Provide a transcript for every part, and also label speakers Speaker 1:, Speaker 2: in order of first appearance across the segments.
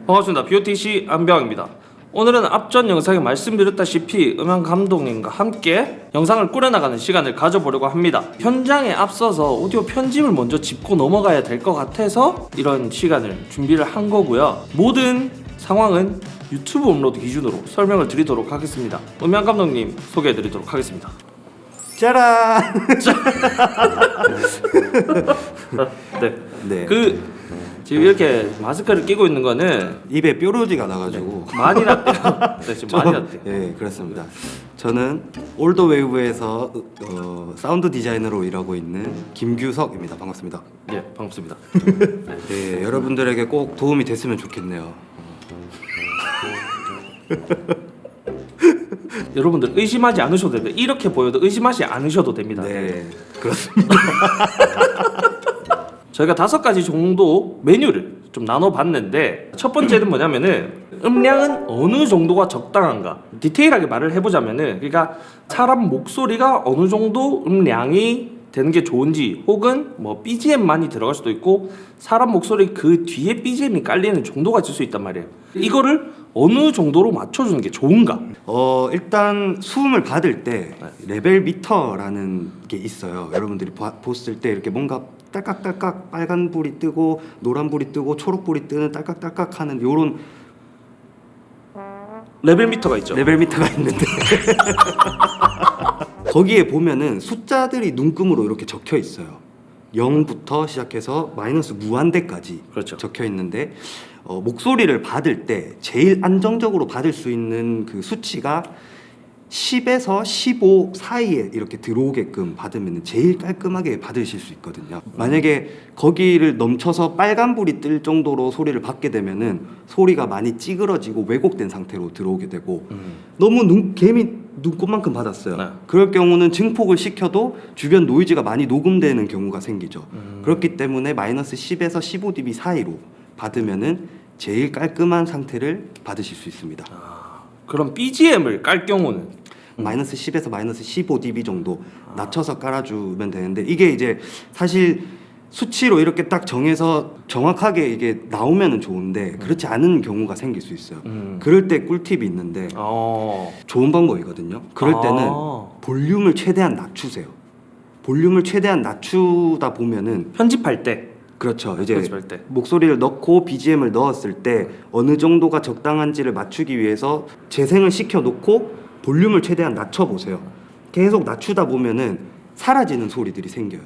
Speaker 1: 반갑습니다. BOTC 안병입니다. 오늘은 앞전 영상에 말씀드렸다시피 음향 감독님과 함께 영상을 꾸려나가는 시간을 가져보려고 합니다. 현장에 앞서서 오디오 편집을 먼저 짚고 넘어가야 될 것 같아서 이런 시간을 준비를 한 거고요. 모든 상황은 유튜브 업로드 기준으로 설명을 드리도록 하겠습니다. 음향 감독님 소개해 드리도록 하겠습니다.
Speaker 2: 짜란!
Speaker 1: 네. 지금 이렇게 마스크를 끼고 있는 거는
Speaker 2: 입에 뾰루지가 나가지고
Speaker 1: 많이 났대요. 네, 지금 많이 났대요.
Speaker 2: 네, 그렇습니다. 저는 올더웨이브에서 사운드 디자이너로 일하고 있는 김규석입니다. 반갑습니다.
Speaker 1: 예, 반갑습니다.
Speaker 2: 네, 여러분들에게 꼭 도움이 됐으면 좋겠네요.
Speaker 1: 여러분들 의심하지 않으셔도 됩니다. 이렇게 보여도 의심하지 않으셔도 됩니다.
Speaker 2: 네, 그렇습니다.
Speaker 1: 저희가 5가지 정도 메뉴를 좀 나눠봤는데 첫 번째는 뭐냐면은 음량은 어느 정도가 적당한가 디테일하게 말을 해보자면은 그러니까 사람 목소리가 어느 정도 음량이 되는 게 좋은지 혹은 뭐 BGM만이 들어갈 수도 있고 사람 목소리 그 뒤에 BGM이 깔리는 정도가 있을 수 있단 말이에요. 이거를 어느 정도로 맞춰주는 게 좋은가?
Speaker 2: 일단 수음을 받을 때 레벨 미터라는 게 있어요. 여러분들이 보실 때 이렇게 뭔가 딸깍딸깍 빨간 불이 뜨고 노란 불이 뜨고 초록 불이 뜨는 딸깍딸깍 하는 요런
Speaker 1: 레벨 미터가 있죠.
Speaker 2: 레벨 미터가 있는데 거기에 보면은 숫자들이 눈금으로 이렇게 적혀 있어요. 0부터 시작해서 마이너스 무한대까지
Speaker 1: 그렇죠.
Speaker 2: 적혀 있는데 목소리를 받을 때 제일 안정적으로 받을 수 있는 그 수치가 10에서 15 사이에 이렇게 들어오게끔 받으면 제일 깔끔하게 받으실 수 있거든요. 만약에 거기를 넘쳐서 빨간불이 뜰 정도로 소리를 받게 되면은 소리가 많이 찌그러지고 왜곡된 상태로 들어오게 되고 너무 개미 눈곱만큼 받았어요.
Speaker 1: 네.
Speaker 2: 그럴 경우는 증폭을 시켜도 주변 노이즈가 많이 녹음되는 경우가 생기죠. 그렇기 때문에 마이너스 10에서 15dB 사이로 받으면은 제일 깔끔한 상태를 받으실 수 있습니다.
Speaker 1: 그럼 BGM을 깔 경우는
Speaker 2: 마이너스 10에서 마이너스 15dB 정도 낮춰서 깔아주면 되는데 이게 이제 사실 수치로 이렇게 딱 정해서 정확하게 이게 나오면은 좋은데 그렇지 않은 경우가 생길 수 있어요. 그럴 때 꿀팁이 있는데 좋은 방법이거든요. 그럴 때는 볼륨을 최대한 낮추세요. 볼륨을 최대한 낮추다 보면은
Speaker 1: 편집할 때
Speaker 2: 그렇죠. 이제
Speaker 1: 편집할 때.
Speaker 2: 목소리를 넣고 BGM을 넣었을 때 어느 정도가 적당한지를 맞추기 위해서 재생을 시켜 놓고 볼륨을 최대한 낮춰 보세요. 계속 낮추다 보면은 사라지는 소리들이 생겨요.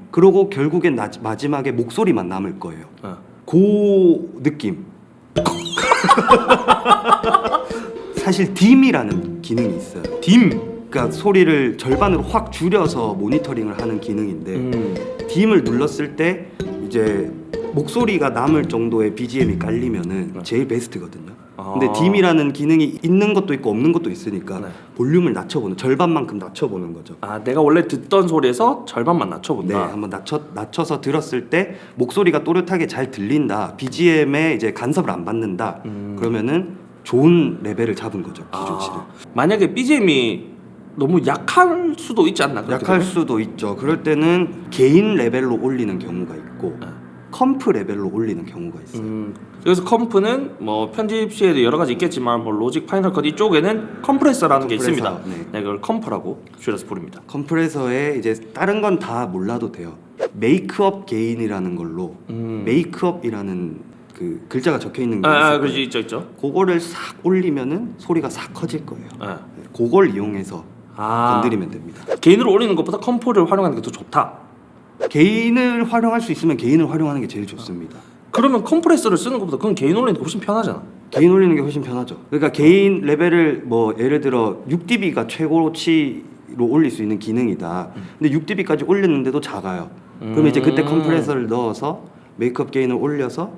Speaker 2: 그러고 결국엔 마지막에 목소리만 남을 거예요. 그 느낌. 사실 딤이라는 기능이 있어요.
Speaker 1: 딤.
Speaker 2: 그러니까 소리를 절반으로 확 줄여서 모니터링을 하는 기능인데 딤을 눌렀을 때 이제 목소리가 남을 정도의 BGM이 깔리면은 제일 베스트거든요. 근데 딤이라는 기능이 있는 것도 있고 없는 것도 있으니까 볼륨을 낮춰보는 절반만큼 낮춰보는 거죠.
Speaker 1: 내가 원래 듣던 소리에서 절반만 낮춰본다.
Speaker 2: 네, 한번 낮춰서 들었을 때 목소리가 또렷하게 잘 들린다. BGM에 이제 간섭을 안 받는다. 그러면은 좋은 레벨을 잡은 거죠, 기준치를.
Speaker 1: 만약에 BGM이 너무 약할 수도 있지 않나?
Speaker 2: 약할 수도 있죠. 그럴 때는 개인 레벨로 올리는 경우가 있고 컴프 레벨로 올리는 경우가 있어요.
Speaker 1: 그래서 컴프는 뭐 편집 시에도 여러 가지 있겠지만 뭐 로직, 파이널 컷 이쪽에는 컴프레서라는 게 있습니다. 네, 그걸 컴프라고 줄여서 부릅니다.
Speaker 2: 컴프레서에 이제 다른 건 다 몰라도 돼요. 메이크업 게인이라는 걸로 메이크업이라는 그 글자가 적혀 있는 게 있어요.
Speaker 1: 그렇지, 있죠.
Speaker 2: 그거를 싹 올리면은 소리가 싹 커질 거예요. 그걸 이용해서 건드리면 됩니다.
Speaker 1: 개인으로 올리는 것보다 컴프를 활용하는 게 더 좋다.
Speaker 2: 개인을 활용할 수 있으면 개인을 활용하는 게 제일 좋습니다.
Speaker 1: 그러면 컴프레서를 쓰는 것보다 그건 개인 올리는 게 훨씬 편하잖아.
Speaker 2: 개인 올리는 게 훨씬 편하죠. 그러니까 개인 레벨을 뭐 예를 들어 6dB가 최고치로 올릴 수 있는 기능이다. 근데 6dB까지 올렸는데도 작아요. 그러면 이제 그때 컴프레서를 넣어서 메이크업 게인을 올려서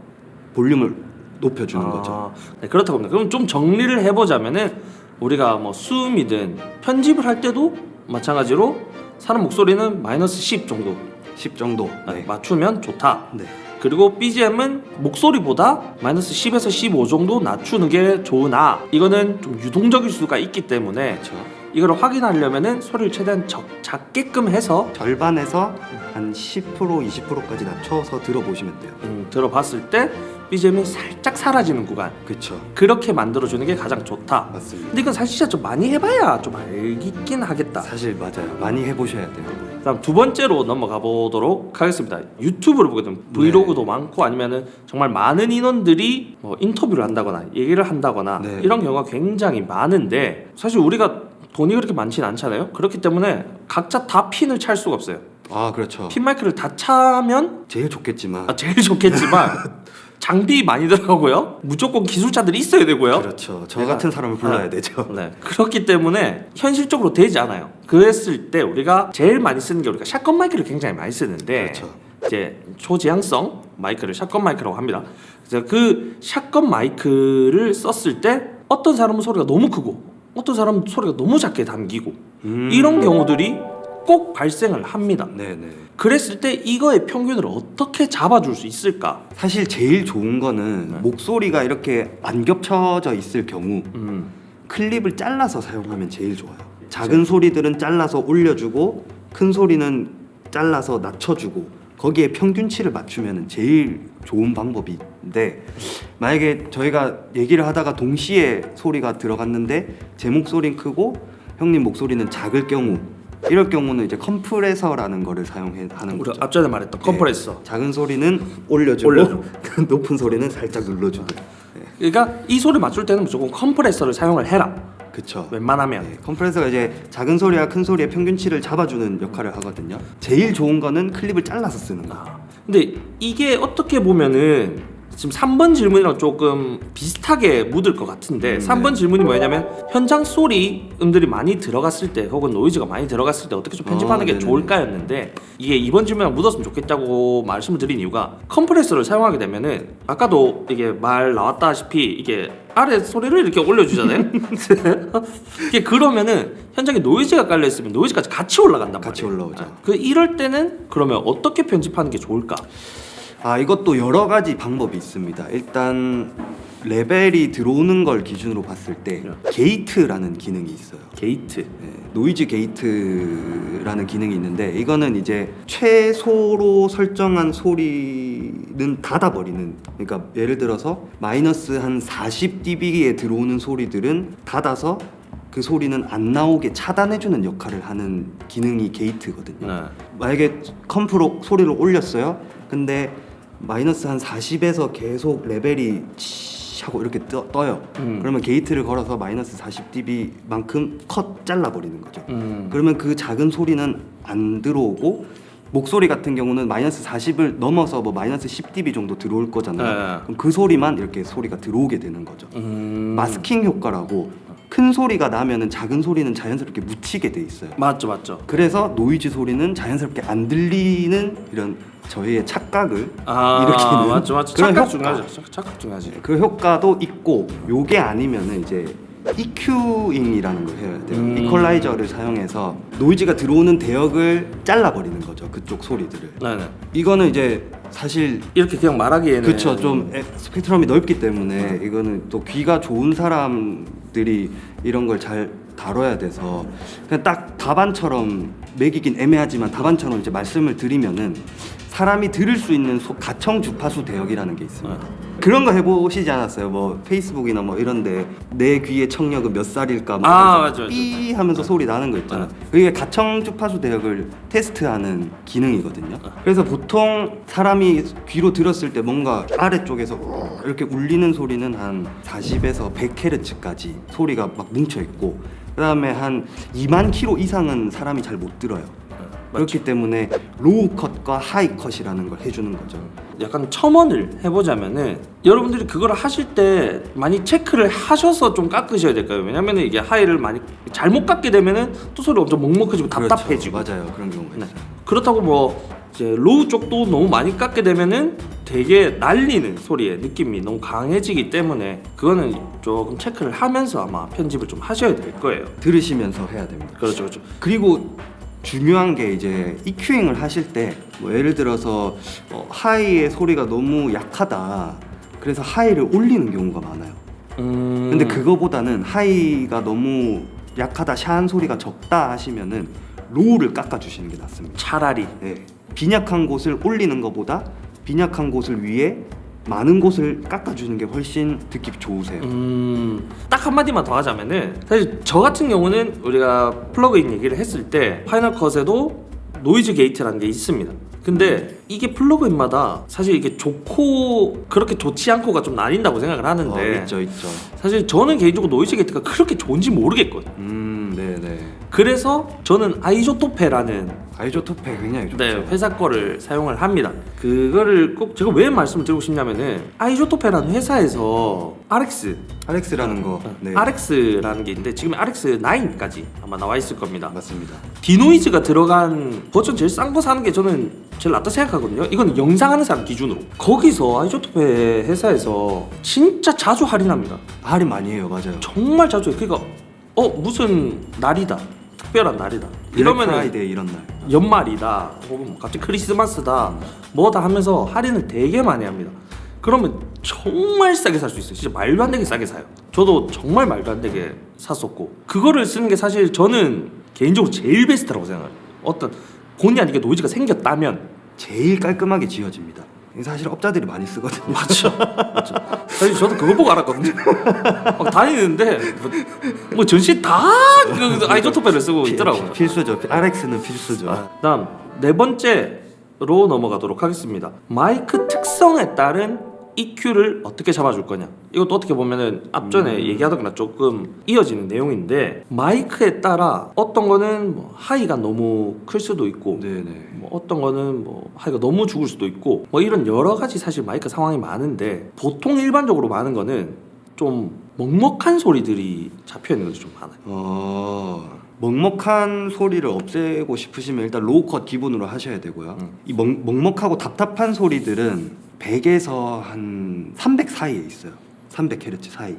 Speaker 2: 볼륨을 높여주는 거죠.
Speaker 1: 네, 그렇다고 합니다. 그럼 좀 정리를 해보자면은 우리가 뭐 수음이든 편집을 할 때도 마찬가지로 사람 목소리는 마이너스 10 정도
Speaker 2: 10 정도
Speaker 1: 맞추면 좋다.
Speaker 2: 네.
Speaker 1: 그리고 BGM은 목소리보다 마이너스 10에서 15 정도 낮추는 게 좋으나 이거는 좀 유동적일 수가 있기 때문에 이걸 확인하려면은 소리를 최대한 작게끔 해서
Speaker 2: 절반에서 한 10% 20%까지 낮춰서 들어보시면 돼요.
Speaker 1: 들어봤을 때 BGM이 살짝 사라지는 구간
Speaker 2: 그쵸.
Speaker 1: 그렇게 만들어주는 게 가장 좋다.
Speaker 2: 맞습니다.
Speaker 1: 근데 이건 사실 진짜 좀 많이 해봐야 좀 알긴 하겠다.
Speaker 2: 사실 맞아요. 많이 해보셔야 돼요.
Speaker 1: 그다음 두 번째로 넘어가 보도록 하겠습니다. 유튜브를 보게 되면 브이로그도 많고 아니면은 정말 많은 인원들이 뭐 인터뷰를 한다거나 얘기를 한다거나
Speaker 2: 네.
Speaker 1: 이런 경우가 굉장히 많은데 사실 우리가 돈이 그렇게 많지는 않잖아요. 그렇기 때문에 각자 다 핀을 찰 수가 없어요.
Speaker 2: 아 그렇죠.
Speaker 1: 핀 마이크를 다 차면
Speaker 2: 제일 좋겠지만
Speaker 1: 제일 좋겠지만 장비 많이 들어가고요. 무조건 기술자들이 있어야 되고요.
Speaker 2: 그렇죠. 저 같은 사람을 불러야 되죠.
Speaker 1: 네. 그렇기 때문에 현실적으로 되지 않아요. 그랬을 때 우리가 제일 많이 쓰는 게 우리가 샷건 마이크를 굉장히 많이 쓰는데
Speaker 2: 그렇죠.
Speaker 1: 이제 초지향성 마이크를 샷건 마이크라고 합니다. 그래서 그 샷건 마이크를 썼을 때 어떤 사람은 소리가 너무 크고 어떤 사람은 소리가 너무 작게 담기고 이런 경우들이 꼭 발생을 합니다.
Speaker 2: 네네.
Speaker 1: 그랬을 때 이거의 평균을 어떻게 잡아줄 수 있을까?
Speaker 2: 사실 제일 좋은 거는
Speaker 1: 네.
Speaker 2: 목소리가 이렇게 안 겹쳐져 있을 경우
Speaker 1: 음.
Speaker 2: 클립을 잘라서 사용하면 제일 좋아요. 작은 소리들은 잘라서 올려주고 큰 소리는 잘라서 낮춰주고 거기에 평균치를 맞추면 제일 좋은 방법인데 만약에 저희가 얘기를 하다가 동시에 소리가 들어갔는데 제 목소리는 크고 형님 목소리는 작을 경우 이럴 경우는 이제 컴프레서라는 거를 사용하는
Speaker 1: 우리
Speaker 2: 거죠.
Speaker 1: 앞전에 말했던 컴프레서.
Speaker 2: 네. 작은 소리는 올려주고
Speaker 1: 올려주고.
Speaker 2: 높은 소리는 살짝 눌러주고. 네.
Speaker 1: 그러니까 이 소리 맞출 때는 무조건 컴프레서를 사용을 해라.
Speaker 2: 그쵸.
Speaker 1: 웬만하면.
Speaker 2: 네, 컴프레서가 이제 작은 소리와 큰 소리의 평균치를 잡아주는 역할을 하거든요. 제일 좋은 거는 클립을 잘라서 쓰는 거.
Speaker 1: 근데 이게 어떻게 보면은 지금 3번 질문이랑 조금 비슷하게 묻을 것 같은데 3번 질문이 뭐냐면 현장 소리 음들이 많이 들어갔을 때 혹은 노이즈가 많이 들어갔을 때 어떻게 좀 편집하는 게
Speaker 2: 네네네.
Speaker 1: 좋을까였는데 이게 이번 질문이랑 묻었으면 좋겠다고 말씀을 드린 이유가 컴프레서를 사용하게 되면은 아까도 이게 말 나왔다시피 이게 아래 소리를 이렇게 올려주잖아요. 이게 그러면은 현장에 노이즈가 깔려 있으면 노이즈까지 같이 올라간단 말이에요.
Speaker 2: 같이 올라오죠.
Speaker 1: 그 이럴 때는 그러면 어떻게 편집하는 게 좋을까?
Speaker 2: 아 이것도 여러 가지 방법이 있습니다. 일단 레벨이 들어오는 걸 기준으로 봤을 때 게이트라는 기능이 있어요.
Speaker 1: 게이트.
Speaker 2: 네, 노이즈 게이트라는 기능이 있는데 이거는 이제 최소로 설정한 소리는 닫아버리는, 그러니까 예를 들어서 마이너스 한 40dB에 들어오는 소리들은 닫아서 그 소리는 안 나오게 차단해주는 역할을 하는 기능이 게이트거든요.
Speaker 1: 네.
Speaker 2: 만약에 컴프로 소리를 올렸어요. 근데 마이너스 한 40에서 계속 레벨이 치 하고 이렇게 떠요. 그러면 게이트를 걸어서 마이너스 40dB만큼 컷 잘라버리는 거죠. 그러면 그 작은 소리는 안 들어오고 목소리 같은 경우는 마이너스 40을 넘어서 뭐 마이너스 10dB 정도 들어올 거잖아요.
Speaker 1: 네.
Speaker 2: 그럼 그 소리만 이렇게 소리가 들어오게 되는 거죠. 마스킹 효과라고 큰 소리가 나면은 작은 소리는 자연스럽게 묻히게 돼 있어요.
Speaker 1: 맞죠.
Speaker 2: 그래서 노이즈 소리는 자연스럽게 안 들리는 이런 저희의 착각을 일으키는
Speaker 1: 맞죠.
Speaker 2: 그런
Speaker 1: 착각
Speaker 2: 효과.
Speaker 1: 중요하죠. 착각 중요하지.
Speaker 2: 그 효과도 있고 요게 아니면은 이제 EQing이라는 걸 해야 돼요. 이퀄라이저를 사용해서 노이즈가 들어오는 대역을 잘라버리는 거죠. 그쪽 소리들을.
Speaker 1: 네네.
Speaker 2: 이거는 이제 사실
Speaker 1: 이렇게 그냥 말하기에는
Speaker 2: 그쵸, 좀 스펙트럼이 넓기 때문에 이거는 또 귀가 좋은 사람들이 이런 걸 잘 다뤄야 돼서 그냥 딱 답안처럼 매기긴 애매하지만 답안처럼 이제 말씀을 드리면은 사람이 들을 수 있는 가청 주파수 대역이라는 게 있습니다. 그런 거 해보시지 않았어요? 뭐 페이스북이나 뭐 이런데 내 귀의 청력은 몇 살일까? 뭐
Speaker 1: 맞아.
Speaker 2: 삐 하면서 소리 나는 거 있잖아요. 그게 가청 주파수 대역을 테스트하는 기능이거든요. 그래서 보통 사람이 귀로 들었을 때 뭔가 아래쪽에서 이렇게 울리는 소리는 한 40에서 100Hz까지 소리가 막 뭉쳐 있고 그다음에 한 2만 킬로 이상은 사람이 잘 못 들어요. 그렇기 때문에 로우 컷과 하이 컷이라는 걸 해주는 거죠.
Speaker 1: 약간 첨언을 해보자면은 여러분들이 그걸 하실 때 많이 체크를 하셔서 좀 깎으셔야 될까요? 왜냐면 이게 하이를 많이 잘못 깎게 되면은 또 소리 엄청 먹먹해지고 답답해지고.
Speaker 2: 그렇죠. 맞아요. 그런 경우가
Speaker 1: 네.
Speaker 2: 있어요.
Speaker 1: 그렇다고 뭐 이제 로우 쪽도 너무 많이 깎게 되면은 되게 날리는 소리의 느낌이 너무 강해지기 때문에 그거는 조금 체크를 하면서 아마 편집을 좀 하셔야 될 거예요.
Speaker 2: 들으시면서 해야 됩니다.
Speaker 1: 그렇죠.
Speaker 2: 그리고 중요한 게 이제 EQing을 하실 때 뭐 예를 들어서 하이의 소리가 너무 약하다. 그래서 하이를 올리는 경우가 많아요. 근데 그거보다는 하이가 너무 약하다, 샤한 소리가 적다 하시면은 로우를 깎아주시는 게 낫습니다.
Speaker 1: 차라리
Speaker 2: 네. 빈약한 곳을 올리는 것보다 빈약한 곳을 위에 많은 곳을 깎아주는 게 훨씬 듣기 좋으세요.
Speaker 1: 딱 한마디만 더 하자면은 사실 저 같은 경우는 우리가 플러그인 얘기를 했을 때 파이널 컷에도 노이즈 게이트라는 게 있습니다. 근데 이게 플러그인마다 사실 이게 좋고 그렇게 좋지 않고가 좀 나뉜다고 생각을 하는데
Speaker 2: 있죠.
Speaker 1: 사실 저는 개인적으로 노이즈 게이트가 그렇게 좋은지 모르겠거든요.
Speaker 2: 네네.
Speaker 1: 그래서 저는 아이조토페라는
Speaker 2: 아이조토페 굉장히 좋죠.
Speaker 1: 네, 회사 거를 사용을 합니다. 그거를 꼭 제가 왜 말씀을 드리고 싶냐면은 아이조토페라는 회사에서
Speaker 2: RX라는 거. 네.
Speaker 1: RX라는 게 있는데 지금 RX9까지 아마 나와 있을 겁니다.
Speaker 2: 맞습니다.
Speaker 1: 디노이즈가 들어간 버전 제일 싼 거 사는 게 저는 제일 낫다 생각하거든요. 이건 영상하는 사람 기준으로. 거기서 아이조토페 회사에서 진짜 자주 할인합니다.
Speaker 2: 할인 많이 해요, 맞아요.
Speaker 1: 정말 자주 해요. 그러니까 무슨 날이다, 특별한 날이다
Speaker 2: 이러면은
Speaker 1: 이러면은
Speaker 2: 이런 날.
Speaker 1: 연말이다 혹은 뭐 갑자기 크리스마스다 뭐다 하면서 할인을 되게 많이 합니다. 그러면 정말 싸게 살 수 있어요. 진짜 말도 안 되게 싸게 사요. 저도 정말 말도 안 되게 샀었고 그거를 쓰는 게 사실 저는 개인적으로 제일 베스트라고 생각해요. 어떤 본의 아니게 노이즈가 생겼다면
Speaker 2: 제일 깔끔하게 지워집니다. 사실 업자들이 많이 쓰거든요.
Speaker 1: 맞죠. 사실 저도 그거 보고 알았거든요. 막 다니는데 뭐 전시 다 그 아이조토페를 쓰고 있더라고요.
Speaker 2: 필수죠. RX는 필수죠.
Speaker 1: 다음 네 번째로 넘어가도록 하겠습니다. 마이크 특성에 따른 EQ를 어떻게 잡아줄 거냐. 이것도 어떻게 보면은 앞전에 얘기하던 거랑 조금 이어지는 내용인데 마이크에 따라 어떤 거는 뭐 하이가 너무 클 수도 있고
Speaker 2: 네네.
Speaker 1: 뭐 어떤 거는 뭐 하이가 너무 죽을 수도 있고 뭐 이런 여러 가지 사실 마이크 상황이 많은데 보통 일반적으로 많은 거는 좀 먹먹한 소리들이 잡혀 있는 것이 좀 많아요.
Speaker 2: 먹먹한 소리를 없애고 싶으시면 일단 로우 컷 기본으로 하셔야 되고요. 이 먹먹하고 답답한 소리들은 100에서 한 300 사이에 있어요. 300Hz 사이.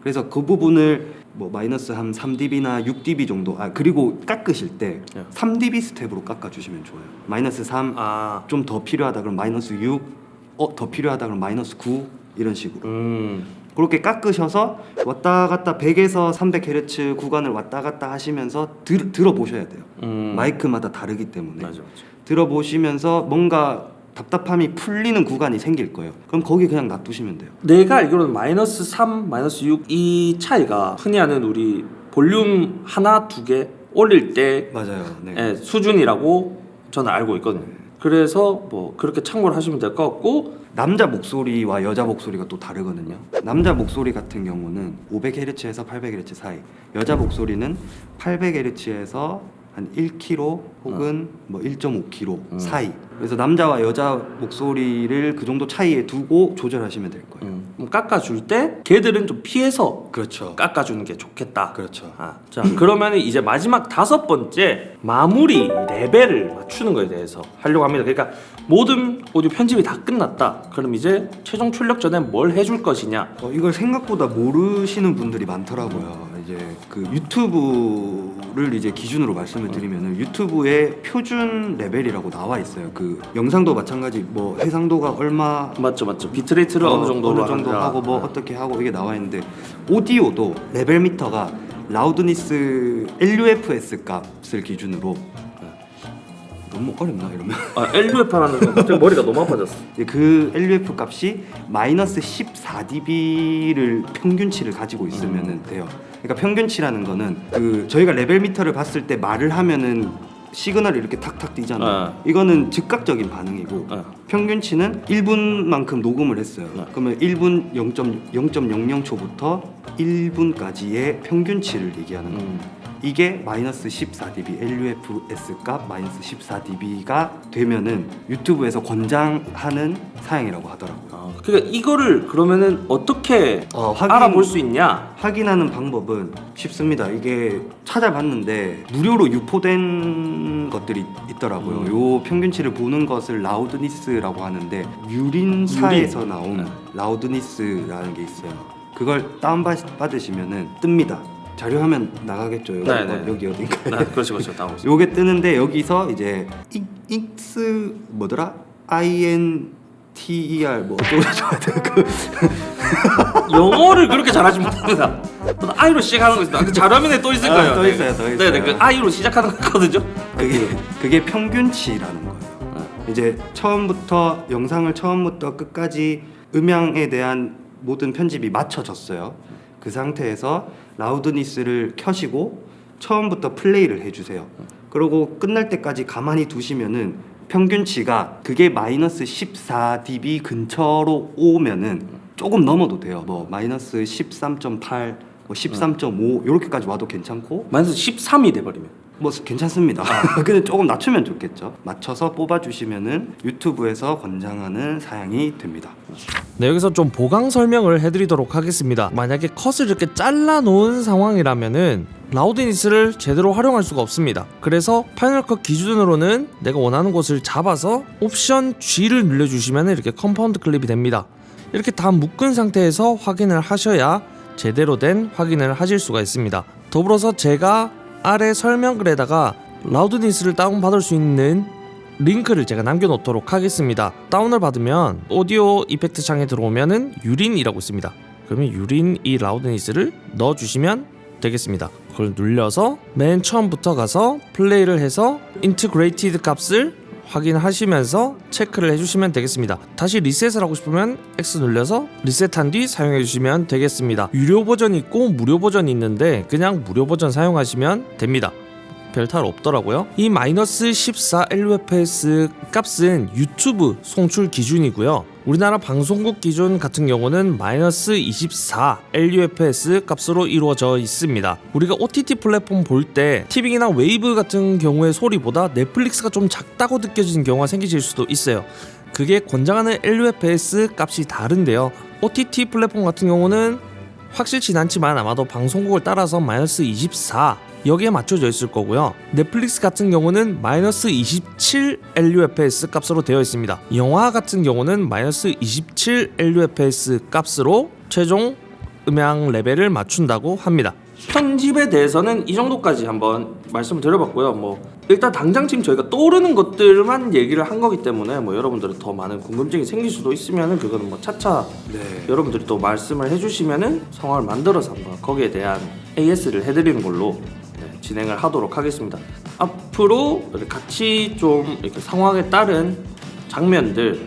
Speaker 2: 그래서 그 부분을 뭐 마이너스 한 3dB나 6dB 정도. 그리고 깎으실 때 3dB 스텝으로 깎아주시면 좋아요. 마이너스 3, 좀 더 필요하다 그럼 마이너스 6, 더 필요하다 그럼 마이너스 9 이런 식으로. 그렇게 깎으셔서 왔다 갔다 100에서 300Hz 구간을 왔다 갔다 하시면서 들어보셔야 돼요. 마이크마다 다르기 때문에.
Speaker 1: 맞아.
Speaker 2: 들어보시면서 뭔가 답답함이 풀리는 구간이 생길 거예요. 그럼 거기 그냥 놔두시면 돼요.
Speaker 1: 내가 알기로는 마이너스 3, 마이너스 6 이 차이가 흔히 하는 우리 볼륨 하나, 두 개 올릴 때
Speaker 2: 맞아요. 네.
Speaker 1: 수준이라고 저는 알고 있거든요. 그래서 뭐 그렇게 참고를 하시면 될 것 같고
Speaker 2: 남자 목소리와 여자 목소리가 또 다르거든요. 남자 목소리 같은 경우는 500Hz에서 800Hz 사이, 여자 목소리는 800Hz에서 한 1kg 혹은 뭐 1.5kg 사이. 그래서 남자와 여자 목소리를 그 정도 차이에 두고 조절하시면 될 거예요.
Speaker 1: 깎아줄 때 걔들은 좀 피해서
Speaker 2: 그렇죠.
Speaker 1: 깎아주는 게 좋겠다.
Speaker 2: 그렇죠.
Speaker 1: 자 그러면 이제 마지막 다섯 번째 마무리 레벨을 맞추는 거에 대해서 하려고 합니다. 그러니까 모든 오디오 편집이 다 끝났다. 그럼 이제 최종 출력 전에 뭘 해줄 것이냐.
Speaker 2: 이걸 생각보다 모르시는 분들이 많더라고요. 이제 그 유튜브를 이제 기준으로 말씀을 드리면은 유튜브에 표준 레벨이라고 나와 있어요. 그 영상도 마찬가지 뭐 해상도가 얼마
Speaker 1: 맞죠. 비트레이트를 어느 정도
Speaker 2: 하고 뭐 어떻게 하고 이게 나와 있는데 오디오도 레벨 미터가 라우드니스 LUFS 값을 기준으로 너무 어렵나 이러면
Speaker 1: LUF라는 거 갑자기 머리가 너무 아파졌어.
Speaker 2: 그 LUF 값이 마이너스 14dB를 평균치를 가지고 있으면 돼요. 그러니까 평균치라는 거는 그 저희가 레벨 미터를 봤을 때 말을 하면은 시그널이 이렇게 탁탁 뛰잖아요. 이거는 즉각적인 반응이고 평균치는 1분만큼 녹음을 했어요. 그러면 1분 0.00초부터 1분까지의 평균치를 얘기하는 거예요. 이게 마이너스 14dB LUFS 값 마이너스 14dB가 되면은 유튜브에서 권장하는 사양이라고 하더라고요.
Speaker 1: 그러니까 이거를 그러면은 어떻게 알아볼 수 있냐?
Speaker 2: 확인하는 방법은 쉽습니다. 이게 찾아봤는데 무료로 유포된 것들이 있더라고요. 요 평균치를 보는 것을 라우드니스라고 하는데 유린사에서 나온 라우드니스라는 게 있어요. 그걸 다운받으시면은 뜹니다. 자료화면 나가겠죠. 여기 어딘가에.
Speaker 1: 그렇죠. 나오고
Speaker 2: 요게 뜨는데 여기서 이제 익스 뭐더라? INTER 뭐 어쩌고 그
Speaker 1: 영어를 그렇게 잘하지 못합니다. I로 시작하는 거 있습니다. 그 자료화면에 또 있을 거예요.
Speaker 2: 또 있어요.
Speaker 1: 네, 그 I로 시작하는 거 있거든요.
Speaker 2: 그게 평균치라는 거예요. 이제 처음부터 영상을 처음부터 끝까지 음향에 대한 모든 편집이 맞춰졌어요. 그 상태에서 라우드니스를 켜시고 처음부터 플레이를 해주세요. 그리고 끝날 때까지 가만히 두시면은 평균치가 그게 마이너스 14dB 근처로 오면은 조금 넘어도 돼요. 뭐 마이너스 13.8, 뭐 13.5 이렇게까지 와도 괜찮고
Speaker 1: 마이너스 13이 돼버리면
Speaker 2: 뭐 괜찮습니다. 근데 조금 낮추면 좋겠죠. 맞춰서 뽑아주시면은 유튜브에서 권장하는 사양이 됩니다.
Speaker 3: 네, 여기서 좀 보강 설명을 해드리도록 하겠습니다. 만약에 컷을 이렇게 잘라 놓은 상황이라면은 라우드니스를 제대로 활용할 수가 없습니다. 그래서 파이널 컷 기준으로는 내가 원하는 곳을 잡아서 옵션 G를 눌러주시면 이렇게 컴파운드 클립이 됩니다. 이렇게 다 묶은 상태에서 확인을 하셔야 제대로 된 확인을 하실 수가 있습니다. 더불어서 제가 아래 설명글에다가 라우드니스를 다운받을 수 있는 링크를 제가 남겨놓도록 하겠습니다. 다운을 받으면 오디오 이펙트 창에 들어오면은 유린이라고 있습니다. 그러면 유린 이 라우드니스를 넣어주시면 되겠습니다. 그걸 눌려서 맨 처음부터 가서 플레이를 해서 인티그레이티드 값을 확인하시면서 체크를 해주시면 되겠습니다. 다시 리셋을 하고 싶으면 X 눌려서 리셋한 뒤 사용해주시면 되겠습니다. 유료 버전이 있고 무료 버전이 있는데 그냥 무료 버전 사용하시면 됩니다. 별 탈 없더라고요. 이 마이너스 14 LUFS 값은 유튜브 송출 기준이고요. 우리나라 방송국 기준 같은 경우는 마이너스 24 LUFS 값으로 이루어져 있습니다. 우리가 OTT 플랫폼 볼 때 티빙이나 웨이브 같은 경우의 소리보다 넷플릭스가 좀 작다고 느껴지는 경우가 생기실 수도 있어요. 그게 권장하는 LUFS 값이 다른데요. OTT 플랫폼 같은 경우는 확실치 않지만 아마도 방송국을 따라서 마이너스 24 여기에 맞춰져 있을 거고요. 넷플릭스 같은 경우는 마이너스 27 LUFS 값으로 되어 있습니다. 영화 같은 경우는 마이너스 27 LUFS 값으로 최종 음향 레벨을 맞춘다고 합니다.
Speaker 1: 편집에 대해서는 이 정도까지 한번 말씀을 드려봤고요. 뭐 일단 당장 지금 저희가 떠오르는 것들만 얘기를 한 거기 때문에 뭐 여러분들은 더 많은 궁금증이 생길 수도 있으면은 그거는 뭐 차차 여러분들이 또 말씀을 해주시면은 상황을 만들어서 한번 거기에 대한 AS를 해드리는 걸로 진행을 하도록 하겠습니다. 앞으로 같이 좀 이렇게 상황에 따른 장면들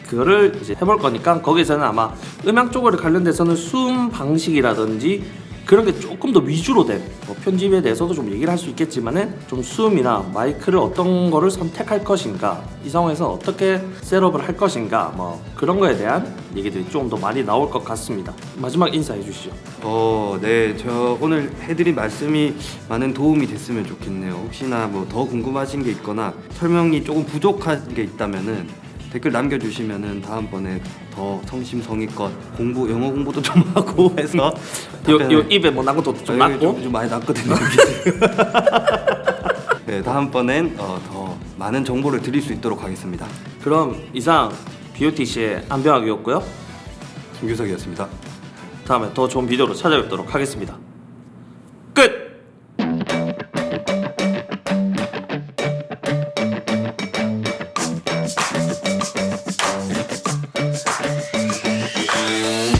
Speaker 1: 그거를 이제 해볼 거니까 거기에서는 아마 음향 쪽으로 관련돼서는 수음 방식이라든지 그런 게 조금 더 위주로 된 뭐 편집에 대해서도 좀 얘기를 할 수 있겠지만은 좀 수음이나 마이크를 어떤 거를 선택할 것인가 이 상황에서 어떻게 셋업을 할 것인가 뭐 그런 거에 대한 얘기들이 좀 더 많이 나올 것 같습니다. 마지막 인사해 주시죠.
Speaker 2: 네, 저 오늘 해드린 말씀이 많은 도움이 됐으면 좋겠네요. 혹시나 뭐 더 궁금하신 게 있거나 설명이 조금 부족한 게 있다면은 댓글 남겨주시면은 다음번에 더 성심성의껏 영어 공부도 좀 하고 해서
Speaker 1: 요 입에 뭐 난 것도 좀 났고
Speaker 2: 좀 많이 났거든요. 네, 다음번엔 더 많은 정보를 드릴 수 있도록 하겠습니다.
Speaker 1: 그럼 이상 BOTC의 안병학이었고요.
Speaker 2: 김규석이었습니다.
Speaker 1: 다음에 더 좋은 비디오로 찾아뵙도록 하겠습니다.